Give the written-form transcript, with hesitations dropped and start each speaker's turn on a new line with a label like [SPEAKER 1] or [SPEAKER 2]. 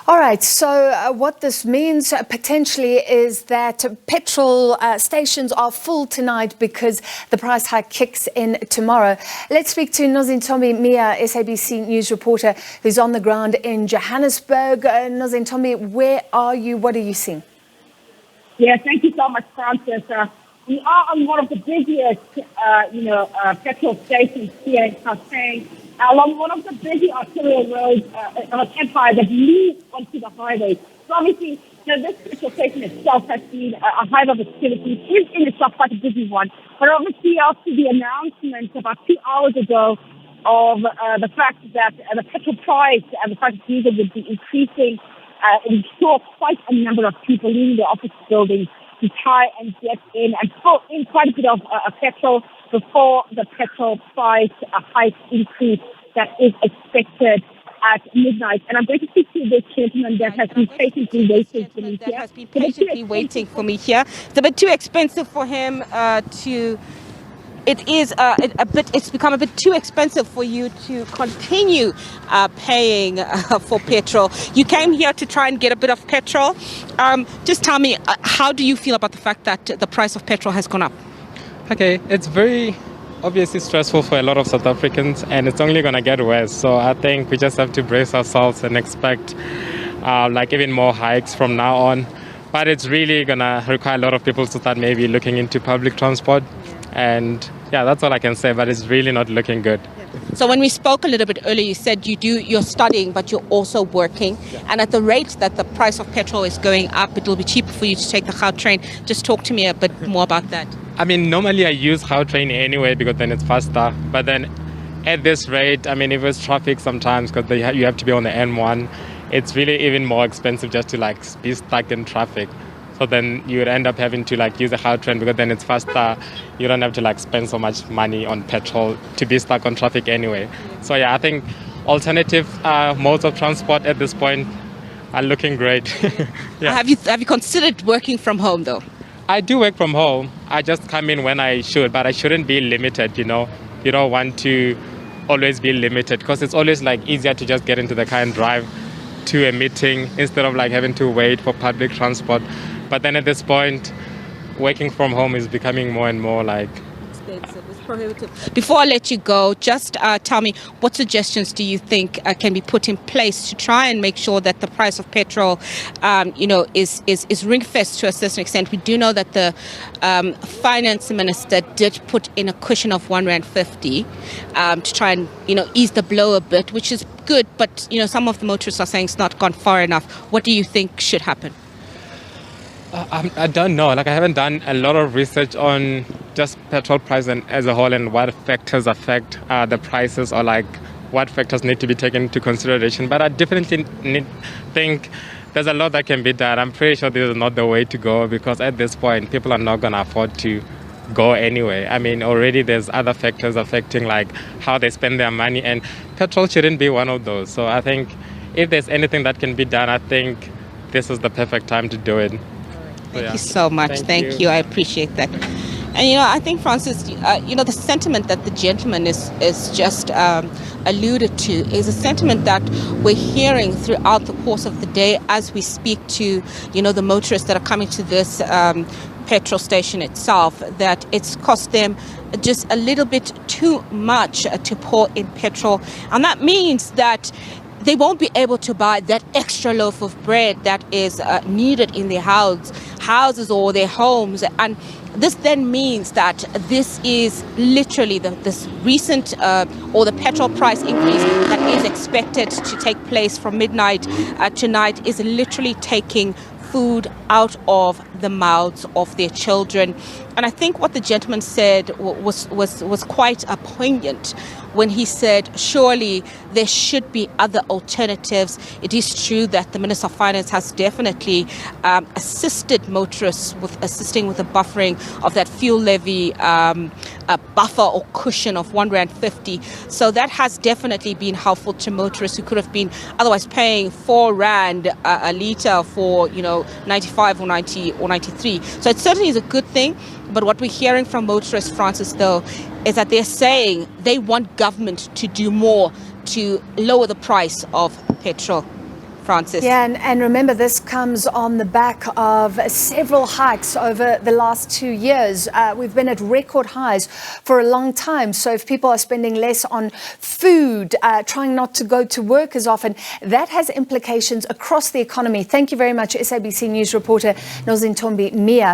[SPEAKER 1] All right, so what this means potentially is that petrol stations are full tonight because the price hike kicks in tomorrow. Let's speak to Nozintombi Miya, SABC news reporter, who's on the ground in Johannesburg. Nozintombi, where are you? What are you seeing?
[SPEAKER 2] Yeah, thank you so much, Francis. We are on one of the busiest, petrol stations here in Gauteng, along one of the busy arterial roads on Empire that leads onto the highway. So obviously, this petrol station itself has been a hive of activity. It is in itself quite a busy one. But obviously, after the announcement about 2 hours ago of the fact that the petrol price and the price of diesel would be increasing, we saw quite a number of people leaving the office buildings to try and get in and pull in quite a bit of petrol before the petrol price hike increase that is expected at midnight. And I'm going to speak to this gentleman that has been patiently waiting for me here.
[SPEAKER 3] It's a bit too expensive for him it's become a bit too expensive for you to continue paying for petrol. You came here to try and get a bit of petrol. Just tell me, how do you feel about the fact that the price of petrol has gone up?
[SPEAKER 4] Okay, it's very obviously stressful for a lot of South Africans, and it's only going to get worse. So I think we just have to brace ourselves and expect even more hikes from now on. But it's really going to require a lot of people to start maybe looking into public transport. And yeah, that's all I can say, but it's really not looking good.
[SPEAKER 3] So when we spoke a little bit earlier, you said you're studying, but you're also working. Yeah. And at the rate that the price of petrol is going up, it will be cheaper for you to take the Gautrain. Just talk to me a bit more about that.
[SPEAKER 4] I mean, normally I use Gautrain anyway because then it's faster. But then at this rate, I mean, if it's traffic sometimes because you have to be on the N1, it's really even more expensive just to be stuck in traffic. So then you would end up having to use a Gautrain because then it's faster. You don't have to spend so much money on petrol to be stuck on traffic anyway. So yeah, I think alternative modes of transport at this point are looking great.
[SPEAKER 3] Yeah. Have you considered working from home though?
[SPEAKER 4] I do work from home. I just come in when I should, but I shouldn't be limited, You don't want to always be limited because it's always easier to just get into the car and drive to a meeting instead of having to wait for public transport. But then at this point, working from home is becoming more and more
[SPEAKER 3] expensive. It's prohibitive. Before I let you go, just tell me, what suggestions do you think can be put in place to try and make sure that the price of petrol, is ring-fenced to a certain extent? We do know that the finance minister did put in a cushion of R1.50 to try and ease the blow a bit, which is good. But some of the motorists are saying it's not gone far enough. What do you think should happen?
[SPEAKER 4] I don't know. I haven't done a lot of research on just petrol price as a whole and what factors affect the prices or what factors need to be taken into consideration. But I definitely think there's a lot that can be done. I'm pretty sure this is not the way to go because at this point, people are not going to afford to go anyway. I mean, already there's other factors affecting how they spend their money, and petrol shouldn't be one of those. So I think if there's anything that can be done, I think this is the perfect time to do it.
[SPEAKER 3] Thank you so much. Thank you. I appreciate that. And, I think, Francis, the sentiment that the gentleman is just alluded to is a sentiment that we're hearing throughout the course of the day as we speak to, the motorists that are coming to this petrol station itself, that it's cost them just a little bit too much to pour in petrol. And that means that they won't be able to buy that extra loaf of bread that is needed in their houses or their homes. And this then means that this is literally this recent or the petrol price increase that is expected to take place from midnight tonight is literally taking food out of the mouths of their children. And I think what the gentleman said was quite poignant when he said, surely there should be other alternatives. It is true that the Minister of Finance has definitely assisted motorists with the buffering of that fuel levy buffer or cushion of R1.50. So that has definitely been helpful to motorists who could have been otherwise paying R4 a litre for 95 or 90 or 93. So it certainly is a good thing. But what we're hearing from motorists, Francis, though, is that they're saying they want government to do more to lower the price of petrol. Francis.
[SPEAKER 1] Yeah, and remember, this comes on the back of several hikes over the last 2 years. We've been at record highs for a long time. So if people are spending less on food, trying not to go to work as often, that has implications across the economy. Thank you very much, SABC News reporter Nozintombi Miya.